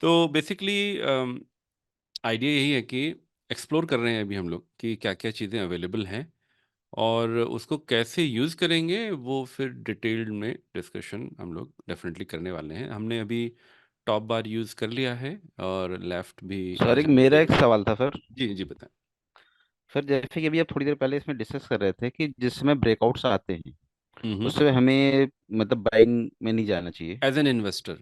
तो basically idea यही है कि एक्सप्लोर कर रहे हैं अभी हम लोग कि क्या क्या चीज़ें अवेलेबल हैं, और उसको कैसे यूज़ करेंगे वो फिर डिटेल्ड में डिस्कशन हम लोग डेफिनेटली करने वाले हैं। हमने अभी टॉप बार यूज़ कर लिया है, और लेफ्ट भी सर एक जहाँ मेरा से। एक सवाल था सर। जी जी बताएं। सर जैसे कि अभी आप थोड़ी देर पहले इसमें डिस्कस कर रहे थे कि जिस समय ब्रेकआउट्स आते हैं हम्म। उस समय हमें मतलब बाइंग में नहीं जाना चाहिए as an investor,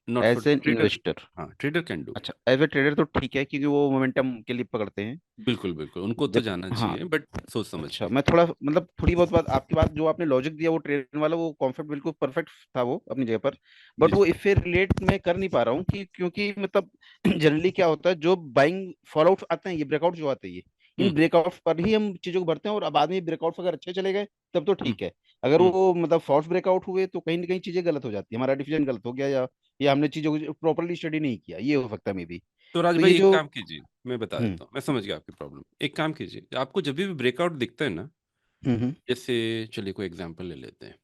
not for as an trader. Investor. हाँ, ट्रेडर कैन डू अच्छा, इट। एज ए ट्रेडर तो ठीक है क्योंकि वो मोमेंटम के लिए पकड़ते हैं। बिल्कुल बिल्कुल, उनको तो जब जाना हाँ, चाहिए, बट सोच समझ अच्छा के। मैं थोड़ा मतलब थोड़ी बहुत बात आपकी बात जो आपने लॉजिक दिया वो ट्रेन वाला वो कॉन्सेप्ट बिल्कुल परफेक्ट था वो अपनी जगह पर। जी बट वो जी। इससे रिलेट मैं कर नहीं पा रहा हूँ कि क्योंकि मतलब जनरली क्या होता है जो बाइंग फॉलोआउट आते हैं ये ब्रेकआउट जो आते हैं ये इन हम्म ब्रेकआउट पर ही हम चीजों को भरते हैं और अब बाद में ब्रेकआउट अगर अच्छे चले गए तब तो हम्म ठीक है। अगर हम्म। वो मतलब फॉल्स ब्रेकआउट हुए तो कहीं ना कहीं चीजें गलत हो जाती है, हमारा डिसीजन गलत हो गया या हमने चीजों को प्रॉपरली स्टडी नहीं किया, ये हो सकता है मे बी। तो राज तो भाई ये एक जो काम कीजिए, मैं बता हम्म देता हूँ, मैं समझ गया आपकी प्रॉब्लम। एक काम कीजिए, आपको जब भी ब्रेकआउट दिखता है ना, हम्म जैसे चलिए कोई एग्जांपल ले लेते हैं।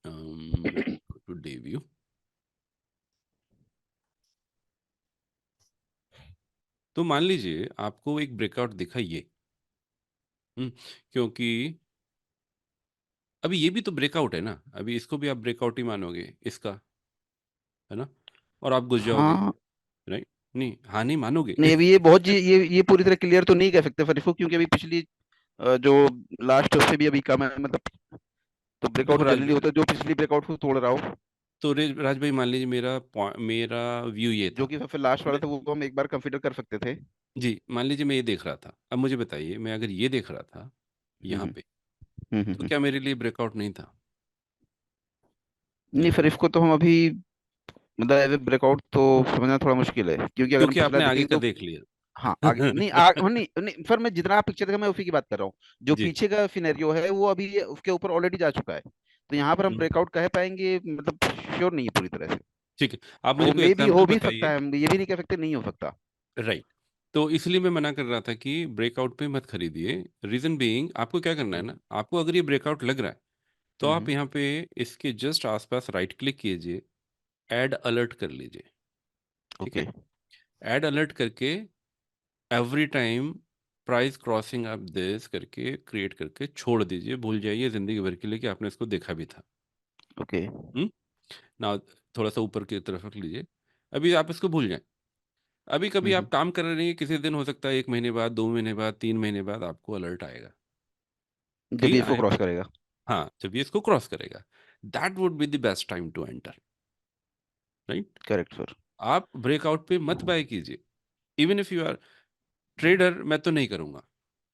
Two day view. तो मान लीजिए आपको एक ब्रेकआउट दिखा ये। हम्म, क्योंकि अभी ये भी तो ब्रेकआउट है ना, अभी इसको भी आप ब्रेकआउट ही मानोगे इसका, है ना? और आप घुस जाओगे, हाँ। राइट? नहीं, हाँ नहीं मानोगे। नहीं अभी ये बहुत ये पूरी तरह क्लियर तो नहीं कह सकते फरीफो क्योंकि अभी पिछली जो लास्ट उससे भी अभी कम है मतलब। तो देखो ब्रेकआउट राज जनरली भाई, होता है जो पिछली ब्रेकआउट को तोड़ रहा हो। तो राज भाई मान लीजिए मेरा व्यू ये जो था। कि सबसे लास्ट वाला मैं, था वो हम एक बार कंसिडर कर सकते थे। जी मान लीजिए मैं ये देख रहा था, अब मुझे बताइए, मैं अगर ये देख रहा था यहाँ हम्म पे, तो हम्म। क्या मेरे लिए ब्रेकआउट नहीं था? नहीं देखो, फरीफ को तो हम अभी मतलब एज ए ब्रेकआउट तो समझना थोड़ा मुश्किल है क्योंकि अगर हम क्योंकि पिछला आपने आगे देखेंगे का तो देख लिया। हाँ आगे नहीं नहीं नहीं सर मैं जितना आप पिक्चर देखा मैं उसी की बात कर रहा हूँ। जो जी। पीछे का सिनेरियो है वो अभी उसके ऊपर ऑलरेडी जा चुका है। तो यहाँ पर हम हम्म, ब्रेकआउट कह पाएंगे मतलब श्योर नहीं है पूरी तरह से। ठीक है, आप मुझे वो कोई मे भी हो एग्जांपल भी सकता बताइए। है, हम ये भी नहीं कह सकते नहीं हो सकता। राइट। तो इसलिए मैं मना कर रहा था कि ब्रेकआउट पे मत खरीदिए। रीजन बीइंग, आपको क्या करना है हम्म ना, आपको अगर ये ब्रेकआउट लग रहा है, तो आप हम्म। यहाँ पे इसके जस्ट आसपास राइट क्लिक कीजिए, ऐड अलर्ट कर लीजिए। ठीक ओके। है? ऐड अलर्ट करके every time price crossing up this करके क्रिएट करके छोड़ दीजिए, भूल जाइए जिंदगी भर के लिए कि आपने इसको देखा भी था। ओके। हम्म। ना, थोड़ा सा ऊपर की तरफ रख लीजिए, अभी आप इसको भूल जाएं। अभी कभी हम्म। आप काम कर रहे हैं, किसी दिन हो सकता है 1 महीने बाद, 2 महीने बाद, 3 महीने बाद आपको अलर्ट आएगा जब कि ये इसको आई, क्रॉस करेगा। हाँ जब ये इसको क्रॉस करेगा, that would be the best time to enter. Right? Correct sir. आप ब्रेकआउट पे मत बाय कीजिए। Even if you are trader, मैं तो नहीं करूंगा,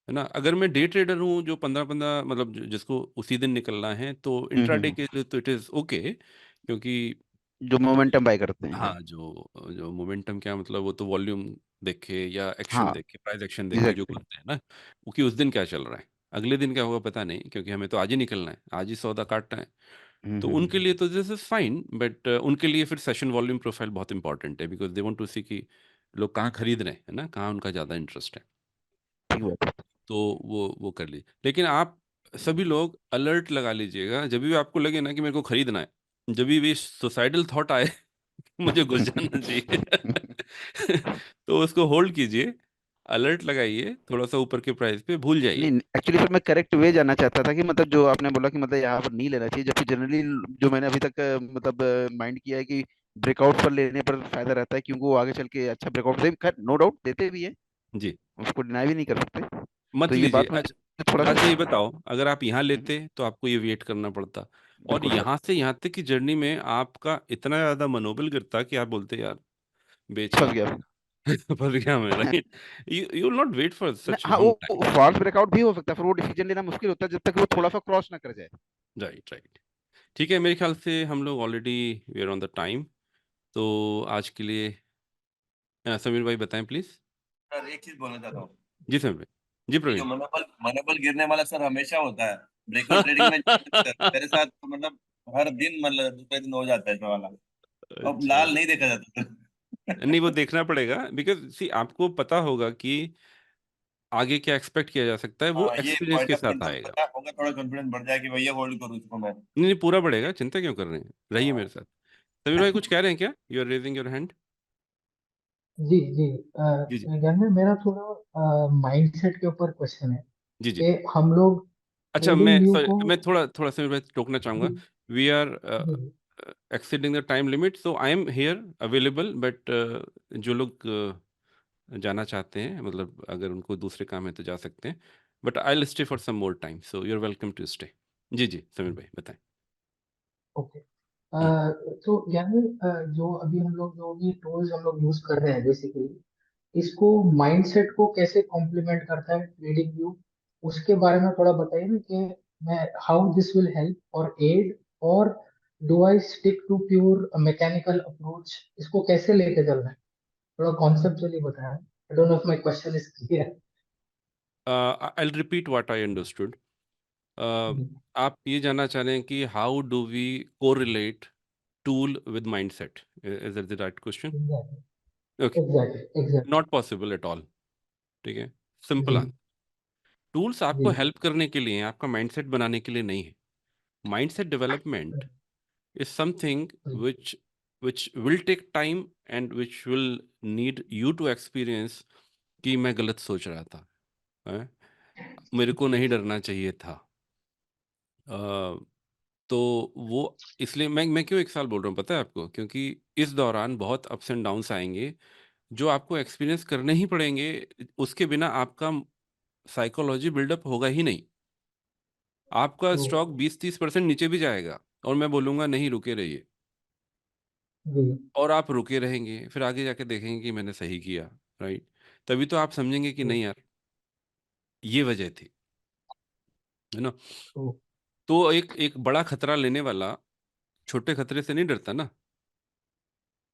है ना? अगर मैं डे ट्रेडर हूँ जो 15-15 मतलब जिसको उसी दिन निकलना है, तो इंट्राडे हम्म। के लिए तो इट इज ओके, क्योंकि जो मोमेंटम बाय करते हैं। हाँ, जो जो मोमेंटम क्या मतलब, वो तो वॉल्यूम देख के या एक्शन हाँ देख के, प्राइस एक्शन देख के जो एग्जैक्टली। करते हैं ना, वो कि उस दिन क्या चल रहा है, अगले दिन क्या होगा पता नहीं, क्योंकि हमें तो आज ही निकलना है, आज ही सौदा काटना है। तो उनके हम्म। लिए तो दिस इज फाइन, बट उनके लिए फिर सेशन वॉल्यूम प्रोफाइल बहुत इंपॉर्टेंट है, बिकॉज दे वांट टू सी कि लोग कहाँ खरीद रहे हैं, है ना, कहाँ उनका ज़्यादा इंटरेस्ट है। ठीक बात है। तो वो कर लीजिए, लेकिन आप सभी लोग अलर्ट लगा लीजिएगा जब भी आपको लगे ना कि मेरे को खरीदना है, जब भी सुसाइडल थॉट आए मुझे घुस जाना चाहिए तो उसको होल्ड कीजिए, अलर्ट लगाइए, थोड़ा सा ऊपर के प्राइस पे भूल जाइए। नहीं एक्चुअली सर मैं करेक्ट वे जानना चाहता था कि मतलब जो आपने बोला कि मतलब यहाँ पर नहीं लेना चाहिए जबकि जनरली जो मैंने अभी तक मतलब माइंड किया है कि ब्रेकआउट पर लेने पर फायदा रहता है क्योंकि वो आगे चल के अच्छा ब्रेकआउट दे, खैर नो डाउट देते भी है, जी, उसको डिनाई भी नहीं कर सकते। तो मत ये लीजिए। बात अच्छा मुझे थोड़ा राज सा भाई बताओ, अगर आप यहाँ हम्म, लेते तो आपको ये वेट करना पड़ता, और बिल्कुल सर। यहाँ से यहाँ तक की जर्नी में आपका इतना ज्यादा मनोबल गिरता कि आप बोलते यार बेच ही फंस देता गया। फंस गया मैं, right? You will not wait for such हाँ वो लॉन्ग टाइम। फॉल्स ब्रेकआउट भी हो सकता है फिर वो डिसीजन लेना मुश्किल होता है जब तक वो थोड़ा सा क्रॉस ना कर जाए। Right right. ठीक है, मेरे ख्याल से हम लोग already we are on the time, तो आज के लिए समीर भाई बताएं प्लीज। सर एक चीज बोलना चाहता हूँ। जी समीर भाई। जी ये जो प्रवीण। मनोबल मनोबल गिरने वाला सर हमेशा होता है ब्रेकआउट ट्रेडिंग में। सर मेरे साथ तो मतलब हर दिन मतलब दूसरे दिन हो जाता है ऐसा वाला। अब अच्छा, लाल नहीं देखा जाता नहीं वो सर। देखना पड़ेगा, बिकॉज सी आपको पता होगा कि आगे क्या एक्सपेक्ट किया जा सकता है, वो हाँ ये एक्सपीरियंस पॉइंट के ऑफ साथ इंकम आएगा। पता होगा थोड़ा कॉन्फिडेंस बढ़ जाए कि भैया होल्ड करूँ इसको मैं। नहीं नहीं, पूरा बढ़ेगा, चिंता क्यों कर रहे हैं, रहिए मेरे हाँ। साथ। समीर भाई कुछ कह रहे हैं क्या? You are raising your hand. जी जी। जी जी ज्ञान, मेरा थोड़ा माइंडसेट के ऊपर क्वेश्चन है जी जी। कि हम लोग अच्छा, मैं ट्रेडिंग व्यू को। सॉरी, मैं थोड़ा थोड़ा सा मैं टोकना चाहूँगा। जी वी आर जी exceeding the time limit, so I am here available, but जो लोग जाना चाहते हैं, मतलब अगर उनको दूसरे काम है तो जा सकते हैं, but I will stay for some more time, so you are welcome to stay. जी जी समीर भाई बताएं। ओके। हम्म तो ज्ञान, जो अभी हम लोग जो भी टूल्स हम लोग यूज कर रहे हैं बेसिकली, इसको माइंडसेट को कैसे कॉम्प्लीमेंट करता है ट्रेडिंग व्यू, उसके बारे में थोड़ा बताइए ना कि मैं हाउ दिस विल हेल्प और एड, और do I stick to pure mechanical approach, इसको कैसे लेके चलना है, थोड़ा कॉन्सेप्चुअली बताया। I don't know if my question is clear. I repeat what I understood. आप ये जानना चाह रहे हैं कि how do we correlate tool with mindset, is that the right question? Okay, exactly exactly. Not possible at all. ठीक है, जी सिंपल आंसर। टूल्स जी आपको हेल्प करने के लिए हैं, आपका माइंडसेट बनाने के लिए नहीं है। माइंडसेट डेवलपमेंट is something जी which will take time and which will need you to experience कि मैं गलत सोच रहा था, हैं? मेरे को नहीं डरना चाहिए था। अ, तो वो इसलिए मैं क्यों 1 साल बोल रहा हूँ पता है आपको? क्योंकि इस दौरान बहुत अप्स एंड डाउन्स आएंगे जो आपको एक्सपीरियंस करने ही पड़ेंगे। उसके बिना आपका साइकोलॉजी बिल्डअप होगा ही नहीं। आपका तो स्टॉक 20-30% नीचे भी जाएगा और मैं बोलूँगा नहीं, रुके रहिए, जी और आप रुके रहेंगे, फिर आगे जाके देखेंगे कि मैंने सही किया। राइट? तभी तो आप समझेंगे कि तो नहीं यार, ये वजह थी, है ना? तो तो एक एक बड़ा खतरा लेने वाला छोटे खतरे से नहीं डरता ना।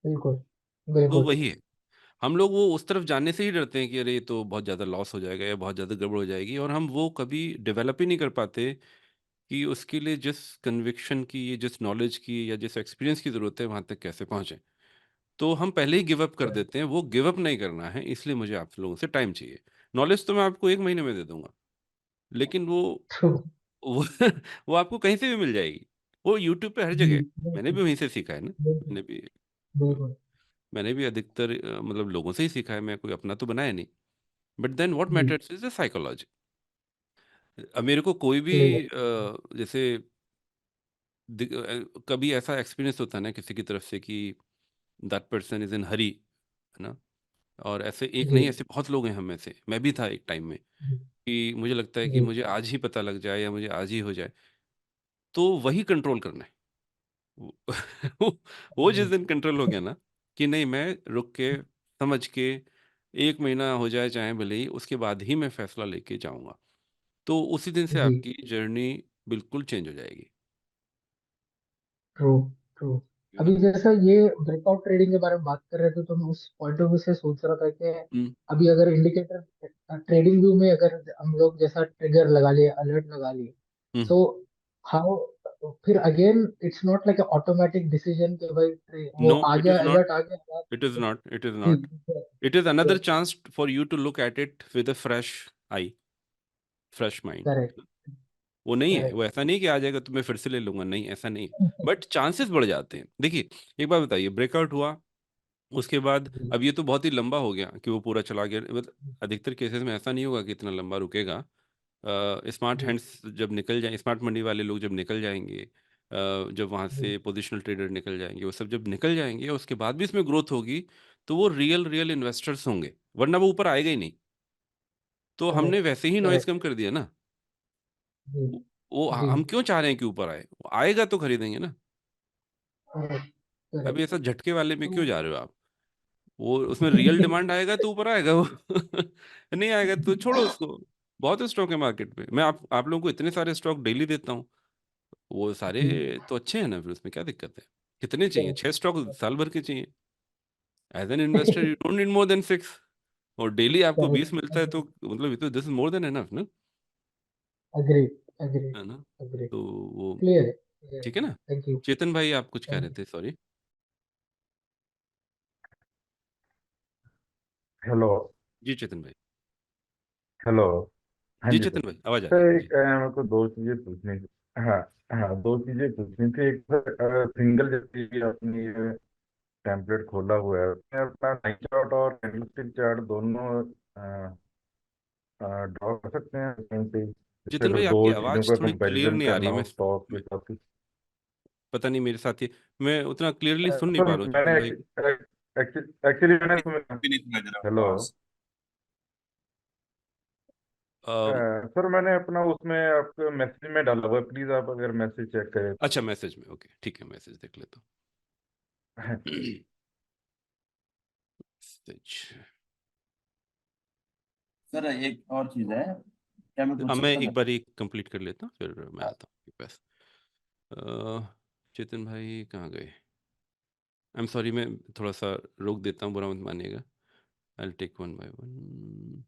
बिल्कुल तो बिल्कुल। वही है, हम लोग वो उस तरफ जाने से ही डरते हैं कि अरे ये तो बहुत ज़्यादा लॉस हो जाएगा या बहुत ज़्यादा गड़बड़ हो जाएगी, और हम वो कभी डेवलप ही नहीं कर पाते कि उसके लिए जिस कन्विक्शन की, जिस नॉलेज की या जिस एक्सपीरियंस की ज़रूरत है वहाँ तक कैसे पहुँचे। तो हम पहले ही गिव अप कर देते हैं। वो गिव अप नहीं करना है, इसलिए मुझे आप लोगों से टाइम चाहिए। नॉलेज तो मैं आपको 1 महीने में दे दूंगा, लेकिन तो वो वो आपको कहीं से भी मिल जाएगी। वो यूट्यूब पे हर जी जगह है। मैंने बिल्कुल भी वहीं से सीखा है ना। बिल्कुल मैंने भी बिल्कुल। मैंने भी अधिकतर मतलब लोगों से ही सीखा है, मैं कोई अपना तो बनाया नहीं। बट देन व्हाट जी मैटर्स इज द साइकोलॉजी। अब मेरे को कोई भी क्लियर। जैसे कभी ऐसा एक्सपीरियंस होता है ना किसी की तरफ से कि दैट पर्सन इज इन हरी, है ना? और ऐसे एक जी नहीं, ऐसे बहुत लोग हैं हम में से, मैं भी था एक टाइम में, जी कि मुझे लगता है कि जी मुझे आज ही पता लग जाए या मुझे आज ही हो जाए। तो वही कंट्रोल करना है। वो वो जिस जी दिन कंट्रोल हो गया ना कि नहीं, मैं रुक के समझ के 1 महीना हो जाए चाहे भले ही, उसके बाद ही मैं फैसला लेके जाऊंगा, तो उसी दिन से जी। आपकी जर्नी बिल्कुल चेंज हो जाएगी। True true. You know. अभी जैसा ये ब्रेकआउट ट्रेडिंग के बारे में बात कर रहे थे, तो मैं उस पॉइंट ऑफ व्यू से सोच रहा था कि हम्म। अभी अगर इंडिकेटर ट्रेडिंग व्यू में अगर हम लोग जैसा ट्रिगर लगा लिए, अलर्ट लगा लिए, हम्म। सो हाउ, फिर again it's not like automatic decision कि भाई वो नो, आ इट गया, इज नॉट, अलर्ट आ गया। It is not, it is जी not. It is another chance for you to look at it with a fresh eye, fresh mind. Correct वो नहीं है, वो करेक्ट। ऐसा नहीं कि आ जाएगा तो मैं फिर से ले लूंगा, नहीं ऐसा नहीं है। बट चांसेस बढ़ जाते हैं। देखिए, एक बात बताइए, ब्रेकआउट हुआ, उसके बाद जी अब ये तो बहुत ही लंबा हो गया कि वो पूरा चला गया, मतलब अधिकतर केसेस में ऐसा नहीं होगा कि इतना लंबा रुकेगा। स्मार्ट जी हैंड्स जब निकल जाए, स्मार्ट मनी वाले लोग जब निकल जाएंगे, जब वहाँ जी से पोजिशनल ट्रेडर निकल जाएंगे, वो सब जब निकल जाएंगे, उसके बाद भी इसमें ग्रोथ होगी, तो वो रियल रियल इन्वेस्टर्स होंगे, वरना वो ऊपर आएगा ही नहीं। तो हमने करेक्ट वैसे ही नॉइस करेक्ट। कम कर दिया ना। जी वो जी हम क्यों चाह रहे हैं कि ऊपर आए? वो आएगा तो खरीदेंगे ना। करेक्ट अभी करेक्ट। ऐसा झटके वाले में क्यों तो जा रहे हो आप? वो उसमें रियल डिमांड आएगा तो ऊपर आएगा वो। नहीं आएगा तो छोड़ो उसको। बहुत स्टॉक है मार्केट में, मैं आप लोगों को इतने सारे स्टॉक डेली देता हूँ, वो सारे जी तो अच्छे हैं ना, फिर उसमें क्या दिक्कत है? कितने चाहिए? करेक्ट 6 स्टॉक साल भर के चाहिए? As an investor you don't need more than 6, और डेली आपको 20 मिलता है तो करेक्ट। मतलब this is more than enough ना, अग्रीड अग्रीड है ना? अग्रीड। तो वो क्लियर है क्लियर ठीक है है। ना। थैंक यू चेतन भाई आप कुछ कह रहे थैंक थे, सॉरी। हेलो। जी चेतन भाई। हेलो। हाँ जी जी सर। चेतन भाई, आवाज आ रही सर है एक जी। मेरे को दो चीजें पूछनी थी। हाँ हाँ, दो चीजें पूछनी थी। एक सर सिंगल जैसे कि अपनी टेम्पलेट खोला हुआ है, मैं अपना लाइन चार्ट और कैंडलस्टिक चार्ट दोनों ड्रॉ कर सकते हैं कहीं पे, जिससे जितिन अगर भाई, दो आपकी चीज़ों आवाज का थोड़ी क्लियर कंपैरिजन नहीं आ रही करना है। हो मैं स्टॉक के साथ। पता नहीं, मेरे साथ ही मैं उतना क्लियरली सुन नहीं सर पा रहा हूँ मैंने जितिन भाई। एक्चुअली मैंने भी नहीं समझ रहा हेलो आवाज। अम, सर मैंने अपना उसमें आपको मैसेज में डाला हुआ है, प्लीज आप अगर मैसेज चेक करें तो। अच्छा, मैसेज में, ओके ठीक है, मैसेज देख लेता हूँ। मैसेज। सर एक और चीज है, क्या मैं पूछ मैं सकता एक हूँ? बार ही कंप्लीट कर लेता हूँ, फिर मैं हाँ, आता हूँ आपके पास। चेतन भाई कहाँ गए? आई एम सॉरी, मैं थोड़ा सा रोक देता हूँ, बुरा मत मानिएगा। I will take one by one.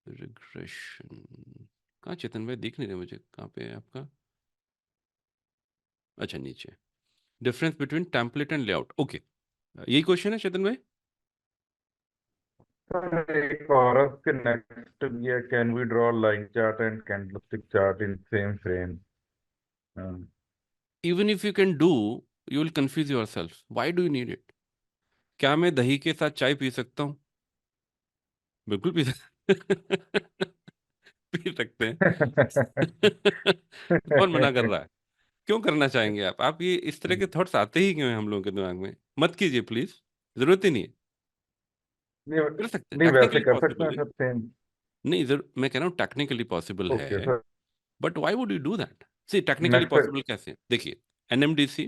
Regression कहाँ चेतन भाई, दिख नहीं रहे मुझे, कहाँ पे है आपका? अच्छा, नीचे। Difference between template and layout, okay, यही क्वेश्चन है चेतन भाई। सर एक और उसके नेक्स्ट ये can we draw line chart and candlestick chart in same frame. Even if you can do, you will confuse yourself, why do you need it? क्या मैं दही के साथ चाय पी सकता हूँ? बिल्कुल पी सकते पी सकते हैं। कौन मना कर रहा है? क्यों करना चाहेंगे आप ये इस तरह के थॉट्स आते ही क्यों हैं हम लोगों के दिमाग में? मत कीजिए प्लीज, जरूरत ही नहीं है। नहीं कर सकते हैं, नहीं वैसे टेक्निकली कर सकते हैं पॉसिबल है। Sir same. नहीं, जरूर, मैं कह रहा हूँ टेक्निकली पॉसिबल ओके है। Sir. But why would you do that? See, technically next. Possible कैसे है? देखिए, एनएमडीसी,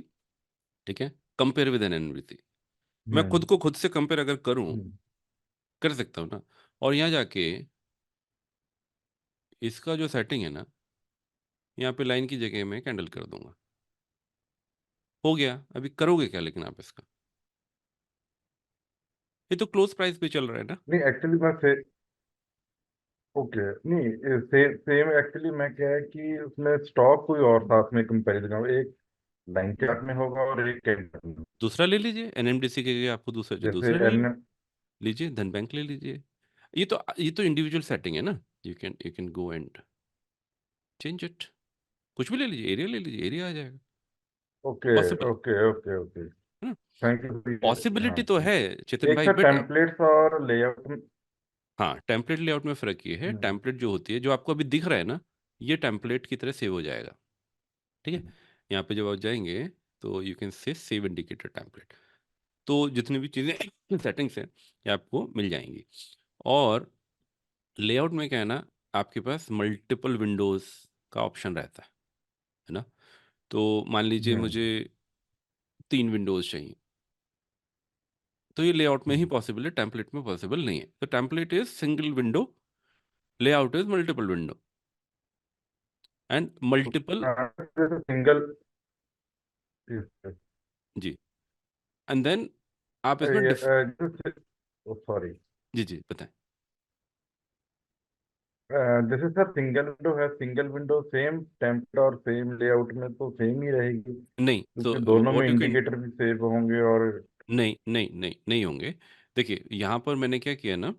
ठीक है, कंपेयर विद एन एनएमडीसी। मैं खुद हम्म को खुद से कंपेयर अगर करूं, हम्म, कर सकता हूं ना। और यहाँ जाके इसका जो सेटिंग है ना, यहाँ पे लाइन की जगह मैं कैंडल कर दूंगा, हो गया। अभी करोगे क्या लेकिन आप इसका? ये तो क्लोज प्राइस पे चल रहा है ना। नहीं एक्चुअली मैं से ओके नहीं सेम सेम एक्चुअली मैं क्या है कि उसमें स्टॉक कोई और साथ में कंपैरिजन हो, एक लाइन चार्ट में होगा और एक कैंडल में। दूसरा ले लीजिए, एनएमडीसी के जगह आपको दूसरा जो जैसे दूसरा ले एन लीजिए, धन बैंक ले लीजिए। ये तो इंडिविजुअल सेटिंग है ना। You can go and change it. कुछ भी ले लीजिए, एरिया ले लीजिए, एरिया आ जाएगा। Okay possible okay okay okay है ना। Thank you. हाँ पॉसिबिलिटी तो है चेतन एक भाई, सर बट अब टेम्पलेट्स और लेआउट। हाँ, टेम्पलेट लेआउट में फ़र्क ये है, टेम्पलेट जो होती है, जो आपको अभी दिख रहा है ना, ये टेम्पलेट की तरह सेव हो जाएगा। ठीक है, यहाँ पे जब आप जाएंगे तो you can say save indicator template. तो जितनी भी चीज़ें सेटिंग्स हैं, ये आपको मिल जाएंगी। और लेआउट में क्या है ना, आपके पास मल्टीपल विंडोज़ का ऑप्शन रहता है ना। तो मान लीजिए मुझे 3 विंडोज़ चाहिए, तो ये लेआउट में ही पॉसिबल है, टेम्पलेट में पॉसिबल नहीं है। तो template is single window, layout is multiple window and multiple. जैसे सिंगल जी, एंड देन आप इसमें सॉरी जी जी, बताएं। जैसे सर सिंगल विंडो है, सिंगल विंडो सेम टेम्पलेट और सेम लेआउट में तो सेम ही रहेगी, नहीं, तो क्योंकि दोनों में व्हाट यू कैन, इंडिकेटर भी सेव होंगे और नहीं नहीं नहीं नहीं होंगे। देखिए, यहाँ पर मैंने क्या किया ना,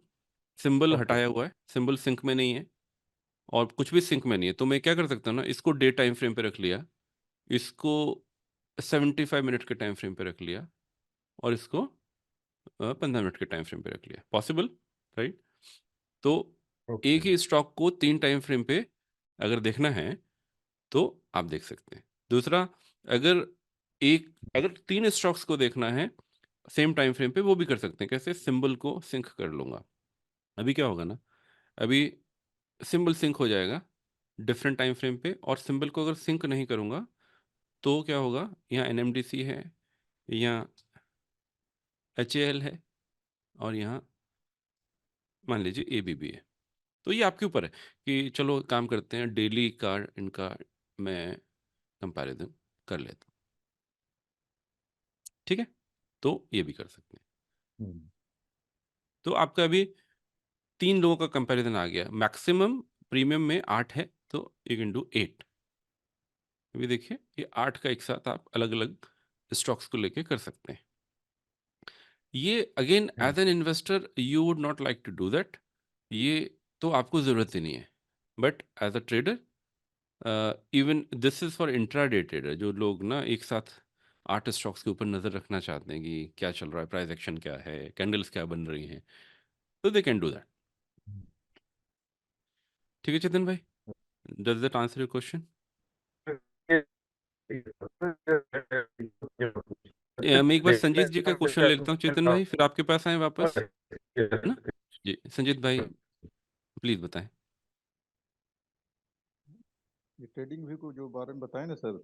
सिंबल ओके हटाया हुआ है, सिंबल सिंक में नहीं है और कुछ भी सिंक में नहीं है। तो मैं क्या कर सकता हूँ ना, इसको डे टाइम फ्रेम पे रख लिया, इसको 75 मिनट के टाइम फ्रेम पे रख लिया, और इसको 15 मिनट के टाइम फ्रेम पे रख लिया, पॉसिबल, राइट। तो ओके एक ही स्टॉक को 3 टाइम फ्रेम पे अगर देखना है तो आप देख सकते हैं। दूसरा, अगर अगर 3 स्टॉक्स को देखना है सेम टाइम फ्रेम पे, वो भी कर सकते हैं। कैसे? सिंबल को सिंक कर लूंगा। अभी क्या होगा ना, अभी सिंबल सिंक हो जाएगा डिफरेंट टाइम फ्रेम पे, और सिंबल को अगर सिंक नहीं करूंगा तो क्या होगा, यहाँ एनएमडीसी है, यहाँ एचएएल है, और यहाँ मान लीजिए एबीबी है। तो ये आपके ऊपर है कि चलो काम करते हैं, डेली का इनका मैं कंपैरिजन कर लेता हूँ। ठीक है, तो ये भी कर सकते हैं। हम्म, तो आपका अभी 3 लोगों का कंपैरिजन आ गया। मैक्सिमम प्रीमियम में 8 है, तो यू कैन डू 8। अभी देखिए, ये 8 का एक साथ आप अलग अलग स्टॉक्स को लेके कर सकते हैं। ये again hmm, as an investor you would not like to do that, ये तो आपको ज़रूरत ही नहीं है। But as a trader, even this is for intraday trader, जो लोग ना एक साथ आठ स्टॉक्स के ऊपर नज़र रखना चाहते हैं कि क्या चल रहा है, प्राइस एक्शन क्या है, कैंडल्स क्या बन रही हैं, तो दे कैन डू दैट। ठीक है चेतन भाई, does that answer your question? मैं एक बार संजीत जी का क्वेश्चन ले लेता हूँ चेतन भाई, फिर आपके पास आए वापस, है ना? जी संजीत भाई प्लीज बताएं। ये ट्रेडिंग व्यू को जो बारे में बताए ना सर।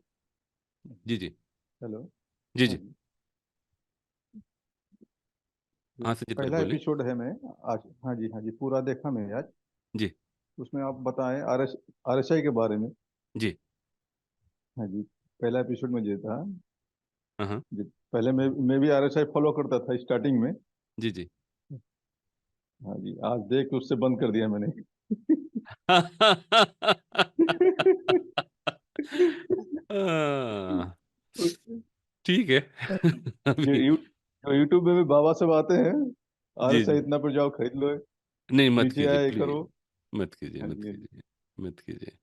जी जी हेलो। जी हाँ जी। जी। जो हाँ संजीत भाई पहला बोले। एपिसोड है मैं आज, हाँ जी हाँ जी, पूरा देखा मैंने आज। जी उसमें आप बताएं आरएसआई के बारे में। जी। हाँ जी। पहला एपिसोड में ये था। हाँ हाँ। जी, पहले मैं भी आरएसआई फॉलो करता था स्टार्टिंग में। जी जी। हाँ जी, आज देख के उससे बंद कर दिया मैंने। हाँ, ठीक है। जो अभी यूट्यूब में भी बाबा सब आते हैं, जी आरएसआई जी। इतना पर जाओ खरीद लो, नहीं मत नीचे कीजिए आया ये प्लीज, करो। मत कीजिए हाँ मत जी हाँ जी। कीजिए मत कीजिए।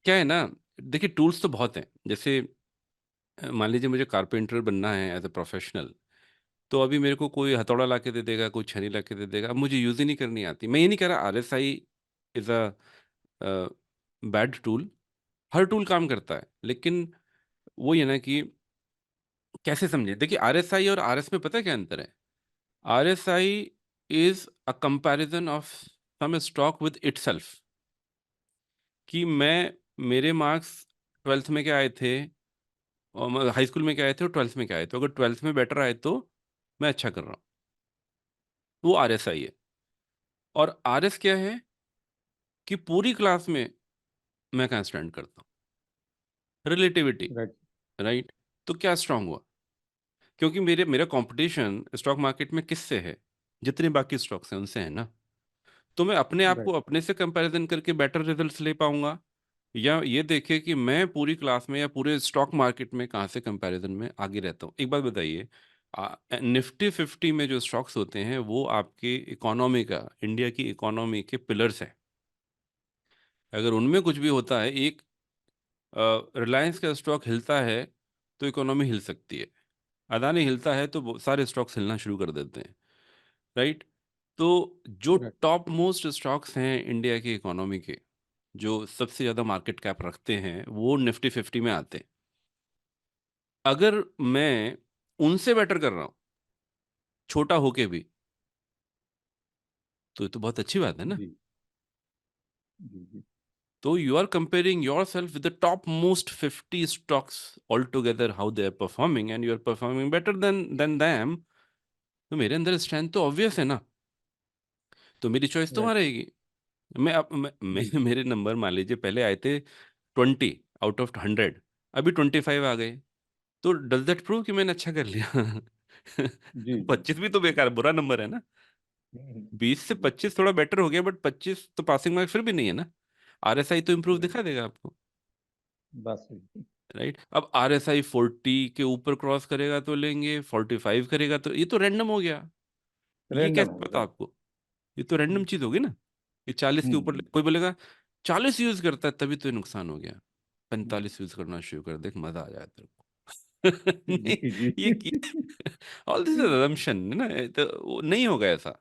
क्या है ना, देखिए टूल्स तो बहुत हैं। जैसे मान लीजिए मुझे कारपेंटर बनना है एज ए प्रोफेशनल, तो अभी मेरे को कोई हथौड़ा ला के दे देगा, कोई छड़ी ला के दे देगा, अब मुझे यूज़ ही नहीं करनी आती। मैं ये नहीं कह रहा RSI is a bad tool, her tool काम करता है, लेकिन वो ये ना कि कैसे समझे। देखिए आरएसआई और आरएस में पता है क्या अंतर है? RSI is a comparison of some stock with itself, कि मैं, मेरे मार्क्स ट्वेल्थ में क्या आए थे, और हाई स्कूल में क्या आए थे और ट्वेल्थ में क्या आए थे, अगर ट्वेल्थ में बेटर आए तो मैं अच्छा कर रहा हूँ, वो आरएसआई है। और आरएस क्या है कि पूरी क्लास में मैं कहाँ स्टैंड करता हूँ, रिलेटिविटी, राइट। राइट? तो क्या स्ट्रांग हुआ, क्योंकि मेरा कंपटीशन स्टॉक मार्केट में किससे है? जितने बाकी स्टॉक्स हैं उनसे है ना। तो मैं अपने आप को राइट। अपने से कंपैरिजन करके बेटर रिजल्ट्स ले पाऊंगा, या ये देखे कि मैं पूरी क्लास में या पूरे स्टॉक मार्केट में कहाँ से कंपैरिजन में आगे रहता हूँ। एक बात बताइए, निफ्टी 50 में जो स्टॉक्स होते हैं वो आपके इकोनॉमी का, इंडिया की इकोनॉमी के पिलर्स हैं। अगर उनमें कुछ भी होता है, एक रिलायंस का स्टॉक हिलता है तो इकोनॉमी हिल सकती है, अदानी हिलता है तो सारे स्टॉक्स हिलना शुरू कर देते हैं, राइट? तो जो राइट। टॉप मोस्ट स्टॉक्स हैं इंडिया की इकोनॉमी के, जो सबसे ज़्यादा मार्केट कैप रखते हैं, वो निफ्टी 50 में आते हैं। अगर मैं उनसे बेटर कर रहा हूँ छोटा होके भी, तो ये तो बहुत अच्छी बात है ना। जी जी जी। तो you are comparing yourself with the top most 50 stocks all together, how they are performing, and you are performing better than them. तो मेरे अंदर स्ट्रेंथ तो ऑब्वियस है ना, तो मेरी चॉइस तो वहाँ राइट। रहेगी। जी जी। मेरे नंबर मान लीजिए पहले आए थे 20 आउट ऑफ 100, अभी 25 आ गए, तो डज दैट प्रूव कि मैंने अच्छा कर लिया? जी जी। 25 भी तो बेकार, बुरा नंबर है ना। 20 से जी। 25 थोड़ा बेटर हो गया, बट 25 तो पासिंग मार्क फिर भी नहीं है ना। आरएसआई तो इम्प्रूव राइट। दिखा देगा आपको, बस सही। राइट? अब आरएसआई 40 के ऊपर क्रॉस करेगा तो लेंगे, 45 करेगा तो, ये तो रैंडम हो गया। ये रैंडम कैसे है, पता राइट। आपको? ये तो रैंडम चीज होगी ना, कि 40 के ऊपर हम्म। कोई बोलेगा 40 यूज करता है तभी तो ये नुकसान हो गया, हम्म। 45 यूज करना शुरू कर, देख मजा आ जाए तेरे को। नहीं, जी जी। ये ऑल दिस assumption है ना, तो वो नहीं होगा ऐसा।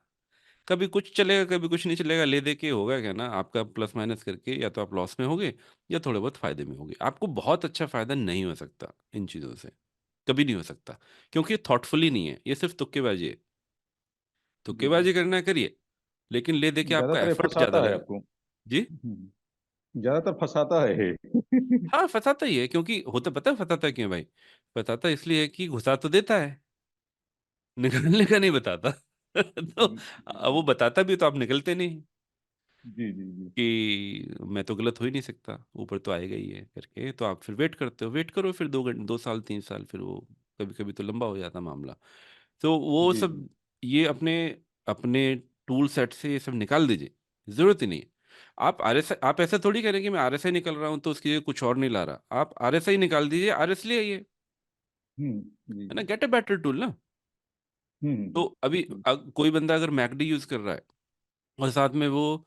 कभी कुछ चलेगा कभी कुछ नहीं चलेगा, ले दे के होगा क्या ना, आपका प्लस माइनस करके या तो आप लॉस में होगे या थोड़े बहुत फायदे में होगे। आपको बहुत अच्छा फायदा नहीं हो सकता इन चीजों से, कभी नहीं हो सकता, क्योंकि ये थॉटफुली नहीं है, ये सिर्फ तुक्केबाजी है। जी जी। तुक्केबाजी करना है करिए, लेकिन ले दे के आपका ज्यादातर ये एफर्ट ज्यादा फंसाता है लगेगा। आपको। जी। ज्यादातर फंसाता है ये। हाँ फंसाता ही है, क्योंकि होता, पता है फंसाता है क्यों भाई? फंसाता इसलिए है कि घुसा तो देता है, निकलने का नहीं बताता। तो वो बताता भी तो आप निकलते नहीं, जी जी जी। कि मैं तो गलत हो ही नहीं सकता, ऊपर तो आएगा ही है करके, तो आप फिर वेट करते हो, वेट करो फिर 2 घंटे, 2 साल 3 साल, फिर वो कभी कभी तो लंबा हो जाता मामला। तो वो जी जी। सब, ये अपने अपने टूल सेट से ये सब निकाल दीजिए, जरूरत ही नहीं है। आप ऐसा थोड़ी करेंगे मैं आरएसआई निकल रहा हूँ तो उसकी जगह कुछ और नहीं ला रहा, आप आरएसआई निकाल दीजिए, आरएस ले आइए, जी है ना, जी। गेट अ बेटर टूल ना। तो अभी बिल्कुल। कोई बंदा अगर मैकडी यूज कर रहा है और साथ में वो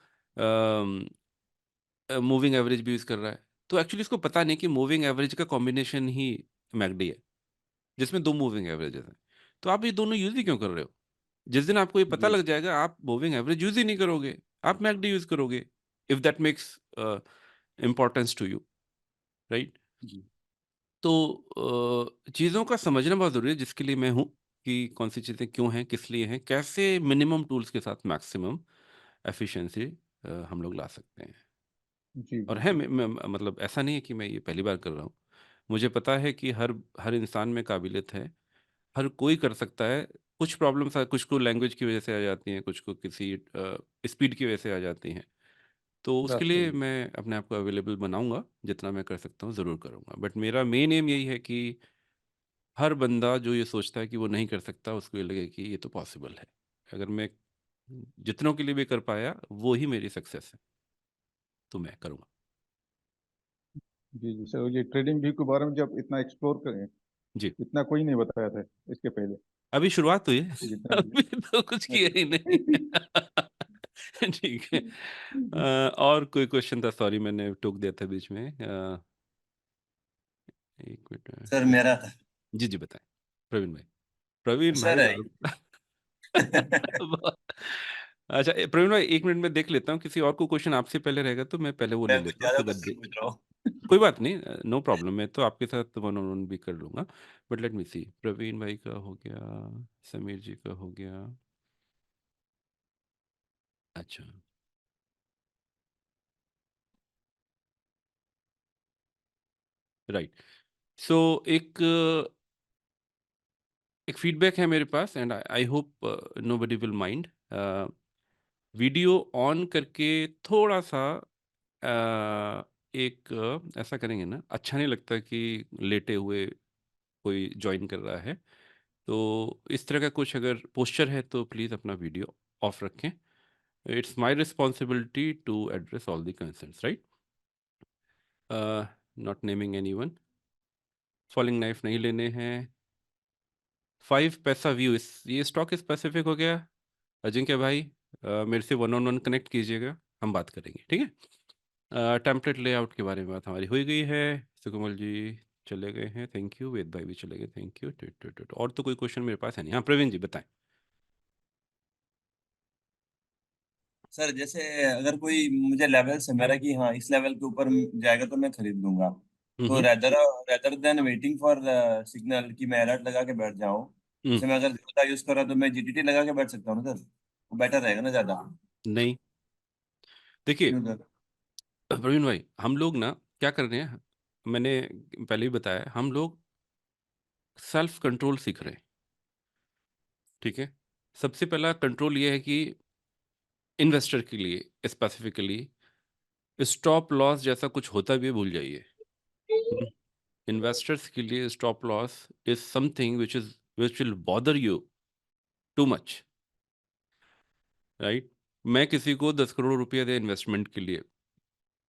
मूविंग एवरेज भी यूज कर रहा है, तो एक्चुअली इसको पता नहीं कि मूविंग एवरेज का कॉम्बिनेशन ही मैकडी है। जिसमें 2 मूविंग एवरेजेस हैं। तो आप ये दोनों यूज ही क्यों कर रहे हो? जिस दिन आपको ये पता जी लग जाएगा, आप मूविंग एवरेज यूज ही नहीं करोगे, आप मैकडी यूज करोगे, if that makes importance to you, right? जी तो चीज़ों का समझना बहुत ज़रूरी है, जिसके लिए मैं हूँ, कि कौन सी चीज़ें क्यों हैं, किस लिए हैं, कैसे मिनिमम टूल्स के साथ मैक्सिमम एफिशिएंसी हम लोग ला सकते हैं। जी और जी है, जी मतलब ऐसा नहीं है कि मैं ये पहली बार कर रहा हूँ। मुझे पता है कि हर हर इंसान में काबिलियत है, हर कोई कर सकता है। कुछ प्रॉब्लम्स कुछ को लैंग्वेज की वजह से आ जाती हैं, कुछ को किसी स्पीड की वजह से आ जाती हैं। तो उसके बात लिए सही है। मैं अपने आप को अवेलेबल बनाऊंगा, जितना मैं कर सकता हूँ ज़रूर करूँगा। बट मेरा मेन एम यही है कि हर बंदा जो ये सोचता है कि वो नहीं कर सकता, उसको ये लगे कि ये तो पॉसिबल है। अगर मैं जितनों के लिए भी कर पाया, वो ही मेरी सक्सेस है, तो मैं करूँगा। जी जी सर, ये ट्रेडिंग व्यू के बारे में जब इतना एक्सप्लोर करें, जी, इतना कोई नहीं बताया था इसके पहले, अभी शुरुआत हुई है। जितना भी अभी तो कुछ किया ही नहीं। ठीक है। और कोई क्वेश्चन था? सॉरी, मैंने टोक दिया था बीच में। एक मिनट। सर मेरा था जी जी, बताएं। प्रवीण भाई, प्रवीण सर भाई है। आप। अच्छा, प्रवीण भाई, 1 मिनट में देख लेता हूँ, किसी और को क्वेश्चन आपसे पहले रहेगा तो मैं पहले वो ले मैं कुछ लेता हूँ, ज्यादा सो क्वेश्चन दैट। पूछ रहा हूँ। कोई बात नहीं, नो प्रॉब्लम, मैं तो आपके साथ वन ऑन वन भी कर लूंगा। बट लेट मी सी, प्रवीण भाई का हो गया, समीर जी का हो गया। अच्छा, राइट। सो एक एक फीडबैक है मेरे पास, and I hope nobody will mind. Video on करके थोड़ा सा एक ऐसा करेंगे ना, अच्छा नहीं लगता कि लेटे हुए कोई ज्वाइन कर रहा है। तो इस तरह का कुछ अगर पोस्चर है तो प्लीज़ अपना वीडियो ऑफ रखें। It's my responsibility to address all the concerns, right? Not naming anyone. Falling knife नहीं लेने हैं। 5 पैसा व्यू, इस ये स्टॉक स्पेसिफिक हो गया। अजिंक्य भाई, मेरे से वन ऑन वन कनेक्ट कीजिएगा, हम बात करेंगे, ठीक है? टेम्पलेट लेआउट के बारे में बात हमारी हो गई है। सुकमल जी चले गए हैं, थैंक यू। वेद भाई भी चले गए, थैंक यू। और तो कोई क्वेश्चन मेरे पास है नहीं। हाँ, प्रवीण जी बताएं। सर जैसे अगर कोई मुझे लेवल से मेरा कि हाँ इस लेवल के ऊपर जाएगा तो मैं खरीद लूंगा, तो hmm rather rather than waiting for signal कि मैं अलर्ट लगा के बैठ जाऊं, हम्म, जैसे मैं अगर ज्यादा यूज कर रहा तो मैं जीटीटी लगा के बैठ सकता हूँ ना सर, वो बेटर रहेगा ना ज्यादा। नहीं, देखिए क्यों सर? प्रवीण भाई, हम लोग ना क्या कर रहे हैं, मैंने पहले भी बताया, हम लोग सेल्फ कंट्रोल सीख रहे हैं, ठीक है? सबसे पहला कंट्रोल ये है कि इन्वेस्टर के लिए स्पेसिफिकली स्टॉप लॉस जैसा कुछ होता भी है, भूल जाइए। इन्वेस्टर्स के लिए stop loss is something which will bother you too much, right? मैं किसी को 10 करोड़ रुपया दे इन्वेस्टमेंट के लिए,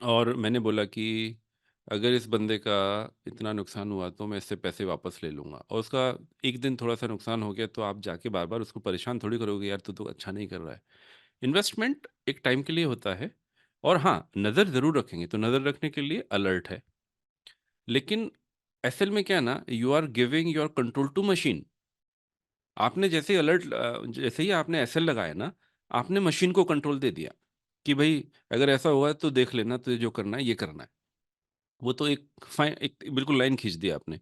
और मैंने बोला कि अगर इस बंदे का इतना नुकसान हुआ तो मैं इससे पैसे वापस ले लूंगा, और उसका एक दिन थोड़ा सा नुकसान हो गया, तो आप जाके बार बार उसको परेशान थोड़ी करोगे, यार तू तो अच्छा नहीं कर रहा है। इन्वेस्टमेंट एक टाइम के लिए होता है, और हाँ, नज़र ज़रूर रखेंगे, तो नज़र रखने के लिए अलर्ट है। लेकिन एसएल में क्या है ना, you are giving your control to machine. आपने जैसे ही आपने एसएल लगाया ना, आपने मशीन को कंट्रोल दे दिया कि भाई अगर ऐसा हुआ है तो देख लेना, तुझे जो करना है ये करना है। वो तो एक बिल्कुल लाइन खींच दिया आपने,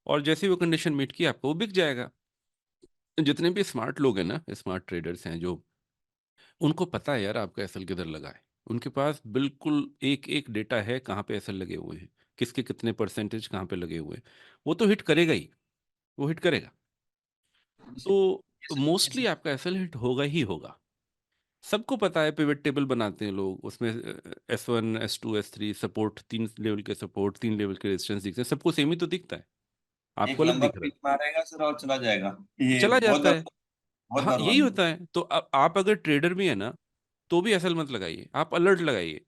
और जैसे ही वो कंडीशन मीट की, आपको वो बिक जाएगा। जितने भी स्मार्ट लोग हैं ना, स्मार्ट ट्रेडर्स हैं, जो उनको पता है यार आपका एसएल किधर लगा है। उनके पास बिल्कुल एक एक डेटा है, कहाँ पे एसएल लगे हुए हैं, किसके कितने परसेंटेज कहाँ पे लगे हुए हैं। वो तो हिट करेगा ही, वो हिट करेगा। जैसे तो जैसे मोस्टली आपका एसएल हिट होगा ही होगा। सबको पता है, पिवट टेबल बनाते हैं लोग, उसमें S1 S2 S3 support, 3 level के सपोर्ट, 3 लेवल के रेजिस्टेंस दिखते हैं, सबको सेम ही तो दिखता है, एक आपको अलग लंबा दिख रहा पिक मारेगा सर और चला जाएगा, है, ये चला बहुत जाता बार है। बहुत हाँ, बार हुआ यही मेरे। होता है। तो आप अगर ट्रेडर भी है ना, तो भी एसएल मत लगाइए, आप अलर्ट लगाइए,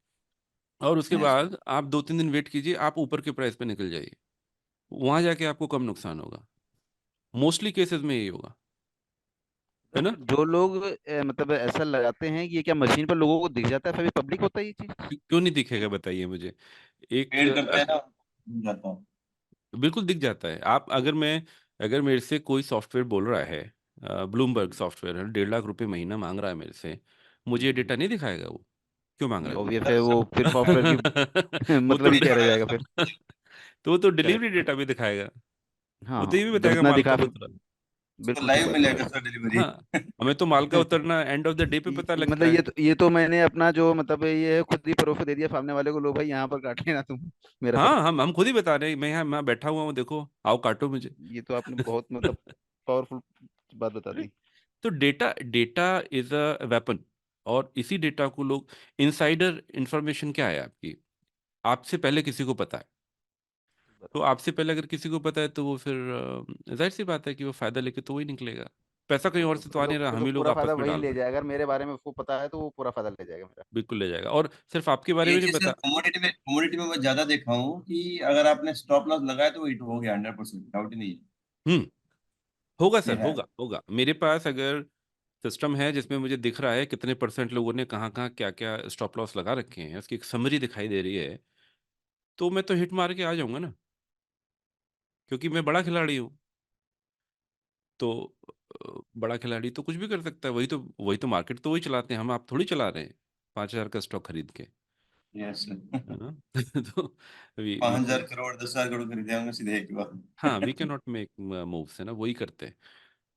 और उसके नहीं बाद आप 2-3 दिन वेट कीजिए, आप ऊपर के प्राइस पे निकल जाइए, वहां जाके आपको कम नुकसान होगा। मोस्टली केसेस में यही होगा, है ना? जो लोग मतलब ऐसा लगाते हैं, ये क्या मशीन पर लोगों को दिख जाता है, फिर भी पब्लिक होता है ये चीज? क्यों नहीं दिखेगा बताइए मुझे। एक ट्रेड करते हैं ना, जाता हूँ। बिल्कुल दिख जाता है। आप अगर मैं अगर मेरे से कोई सॉफ्टवेयर बोल रहा है, ब्लूमबर्ग सॉफ्टवेयर है, 1.5 लाख रुपए महीना मांग रहा है मेरे से, मुझे ये डेटा नहीं दिखाएगा वो? क्यों मांग रहा है वो? ऑब्वियस सर है, वो फिर सॉफ्टवेयर की वो तो मतलब ही क्या रह जाएगा फिर। तो वो तो डिलीवरी करेक्ट। डेटा भी दिखाएगा। हाँ वो तो ये भी जब बताएगा इतना माल दिखा कब फिर उतरा। उसको बिल्कुल ठीक लाइव बात है। मिलेगा सर डिलीवरी। हाँ, हमें तो माल का उतरना एंड ऑफ द डे पे पता लगता मतलब है। ये तो मैंने अपना जो मतलब ये है खुद ही प्रूफ दे दिया सामने वाले को, लो भाई यहाँ पर काट लेना तुम मेरा हाँ, सब। हम खुद ही बता रहे हैं, मैं यहाँ मैं बैठा हुआ हूँ, देखो आओ काटो मुझे। ये तो आपने बहुत मतलब पावरफुल बात बता दी। तो data data is a weapon. और इसी डेटा को लोग, इनसाइडर इंफॉर्मेशन क्या है आपकी, आपसे पहले किसी को पता है। तो आपसे पहले अगर किसी को पता है तो वो फिर जाहिर सी बात है कि वो फायदा लेके तो वही निकलेगा। पैसा कहीं और से तो फिर आ तो नहीं रहा, फिर हम तो ही लोग पूरा आपस फायदा में वही डाल ले रहे हैं। जाएगा, अगर मेरे बारे में उसको पता है तो वो पूरा फायदा ले जाएगा मेरा। बिल्कुल ले जाएगा, और सिर्फ आपके बारे ये में नहीं चीज सर पता। कमोडिटी में मैं ज्यादा देखा हूँ कि अगर आपने स्टॉप लॉस लगाया तो हिट हो गया 100%, डाउट ही नहीं है। हम्म, होगा ये सर, है। होगा होगा। मेरे पास अगर सिस्टम है जिसमें मुझे दिख रहा है कितने परसेंट लोगों ने कहाँ कहाँ क्या क्या स्टॉप लॉस लगा रखे हैं, उसकी एक समरी दिखाई दे रही है, तो मैं तो हिट मार के आ जाऊंगा ना, क्योंकि मैं बड़ा खिलाड़ी हूँ। तो बड़ा खिलाड़ी तो कुछ भी कर सकता है, वही तो मार्केट तो वही चलाते हैं, हम आप थोड़ी चला रहे हैं 5,000 का स्टॉक खरीद के, यस है सर। ना। तो वी 5,000 करोड़ 10,000 करोड़ खरीदे होंगे सीधे एक बार। हाँ, we can not make moves, है ना, वही करते हैं।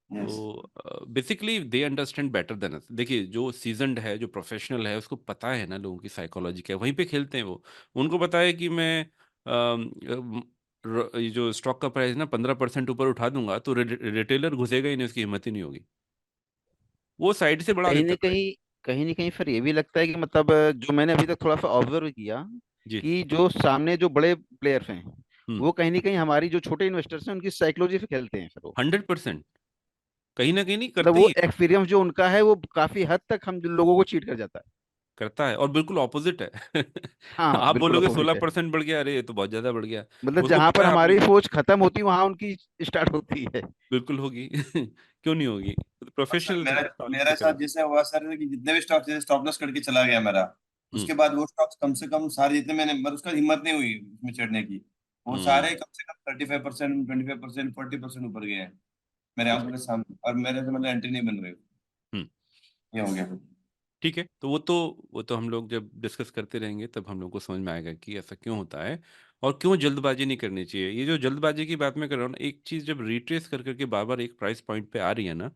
यस। तो basically they understand better than us. देखिए, जो सीजनड है, जो प्रोफेशनल है, उसको पता है ना लोगों की साइकोलॉजी क्या है, वहीं पे खेलते हैं वो। उनको पता है कि मैं ये जो स्टॉक का प्राइस ना 15% ऊपर उठा दूंगा तो रिटेलर घुसेगा ही नहीं, उसकी हिम्मत ही नहीं होगी, वो साइड से बढ़ा कहीं देता ना है प्राइस। कहीं कहीं ना कहीं फिर ये भी लगता है कि मतलब जो मैंने अभी तक थोड़ा सा ऑब्जर्व किया जी। कि जो सामने जो बड़े प्लेयर्स हैं हम्म। वो कहीं ना कहीं हमारी जो छोटे इन्वेस्टर्स हैं उनकी साइकोलॉजी से खेलते हैं फिर वो। 100%, कहीं ना कहीं नहीं मतलब करते वो ही, एक्सपीरियंस जो उनका है वो काफी हद तक हम लोगों को चीट कर जाता है। करता है, और बिल्कुल ऑपोजिट है। हाँ आप बिल्कुल बोलोगे सोलह अपोजिट है। परसेंट बढ़ गया, अरे ये तो बहुत ज्यादा बढ़ गया। मतलब उसको जहां पता पर है आप हमारी लोग, सोच खत्म होती है वहां उनकी स्टार्ट होती है। बिल्कुल होगी। क्यों नहीं होगी, और सर प्रोफेशनल मेरा नॉलेज से मेरे साथ करेंगे। जैसे हुआ सर कि जितने भी स्टॉक जैसे स्टॉप लॉस करके चला गया मेरा, हम्म। उसके बाद वो स्टॉक्स कम से कम सारे जितने मैंने, मतलब उसका हिम्मत नहीं हुई उसमें चढ़ने की, वो हम्म। सारे कम से कम 35%, 25%, 40% ऊपर गए हैं मेरे आंखों के सामने, और मेरे से मतलब एंट्री नहीं बन रही। हम्म। ये हो गया फिर। ठीक है, तो वो तो हम लोग जब डिस्कस करते रहेंगे तब हम लोग को समझ में आएगा कि ऐसा क्यों होता है, और क्यों जल्दबाजी नहीं करनी चाहिए। ये जो जल्दबाजी की बात मैं कर रहा हूँ ना, एक चीज़ जब रिट्रेस कर करके बार बार एक प्राइस पॉइंट पे आ रही है ना,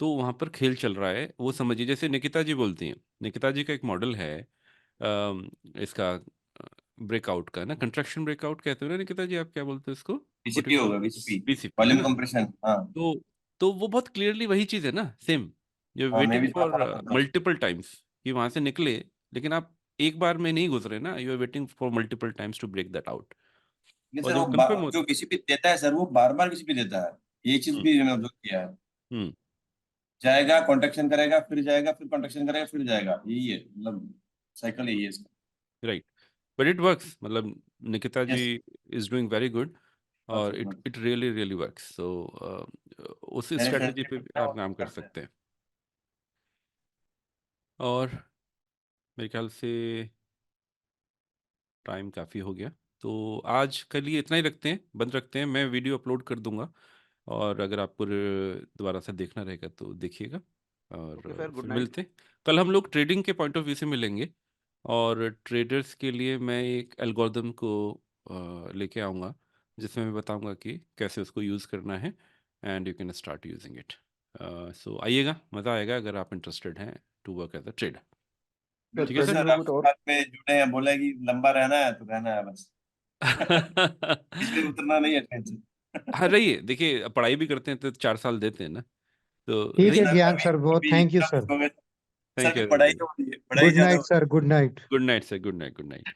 तो वहां पर खेल चल रहा है, वो समझिए। जैसे निकिता जी बोलती हैं, निकिता जी का एक मॉडल है, इसका ब्रेकआउट का ना, कंट्रैक्शन ब्रेकआउट कहते हो ना निकिता जी, आप क्या बोलते हैं इसको? व्हाट बीसीपी इज होगा, बीसीपी, बीसीपी, है वॉल्यूम ना। कंप्रेशन। हाँ। तो वो बहुत क्लियरली वही चीज़ है ना, सेम। यू हाँ मैं वेटिंग भी थोड़ा फॉर फॉलो करता हूँ। मल्टीपल टाइम्स कि वहां से निकले, लेकिन आप एक बार में नहीं घुस रहे ना, you are waiting for multiple times to break that out. ये और सर जब वो कंफर्म जो होता बीसीपी देता है सर वो बार बार बीसीपी देता है, ये चीज है। भी मैंने ऑब्जर्व किया है। हम्म। जाएगा कॉन्ट्रेक्शन करेगा फिर जाएगा, फिर कॉन्ट्रेक्शन करेगा फिर जाएगा, यही है मतलब साइकिल यही है इसका। राइट, बट इट वर्क्स, मतलब Nikita ji yes. Is doing very good, और it perfect. It really really works. So उस मेरे फ्रेंड्स स्ट्रेटजी भी पे भी करते हैं आप वो काम सब कर करते हैं। सकते हैं। और मेरे ख्याल से टाइम काफ़ी हो गया, तो आज के लिए इतना ही रखते हैं, बंद रखते हैं। मैं वीडियो अपलोड कर दूंगा, और अगर आपको दोबारा से देखना रहेगा तो देखिएगा। ओके और सर, गुड फिर नाइट। मिलते हैं। कल हम लोग ट्रेडिंग के पॉइंट ऑफ व्यू से मिलेंगे, और ट्रेडर्स के लिए मैं एक एल्गोरिदम को लेके आऊँगा, जिसमें मैं बताऊँगा कि कैसे उसको यूज़ करना है, and you can start using it. So आइएगा, मज़ा आएगा अगर आप इंटरेस्टेड हैं to work as a trader. Sir ठीक है बस सर। ट्रेडिंग सर में आप कुछ इस और? बात में जुड़े हैं, बोला कि लंबा रहना है तो रहना है बस। इसमें उतरना नहीं है टेंशन। हाँ, रहिए, देखिए पढ़ाई भी करते हैं तो 4 साल देते हैं ना, तो ठीक है रहिए। सर ज्ञान अभी सर, बहुत अभी थैंक यू इतना सर। खुश हो गए। सर थैंक अभी यू पढ़ाई एवरीबॉडी। हो रही है, पढ़ाई गुड ज्यादा नाइट हो sir, good night. Good night sir, good night, good night.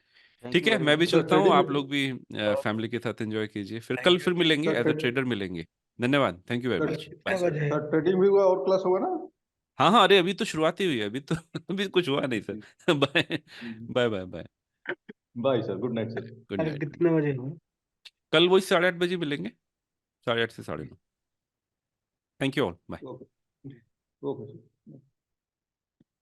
Thank ठीक यू है, वेरी मैं भी मच। सर चलता हूँ, आप ट्रेडिंग लोग भी फैमिली के साथ एंजॉय कीजिए, फिर कल थैंक यू। फिर मिलेंगे, सर एज अ ट्रेडर मिलेंगे। धन्यवाद, thank you very sir much, bye. Bye sir. Sir trading भी हुआ और क्लास होगा ना? हाँ हाँ, अरे अभी तो शुरुआत ही हुई है, अभी तो अभी कुछ हुआ नहीं sir. Bye bye bye bye. Bye sir, good night sir. Good sir night. कितने बजे हो? कल वही 8:30 बजे मिलेंगे, 8:30 से 9:30। Thank you all, bye. Okay. Okay sir.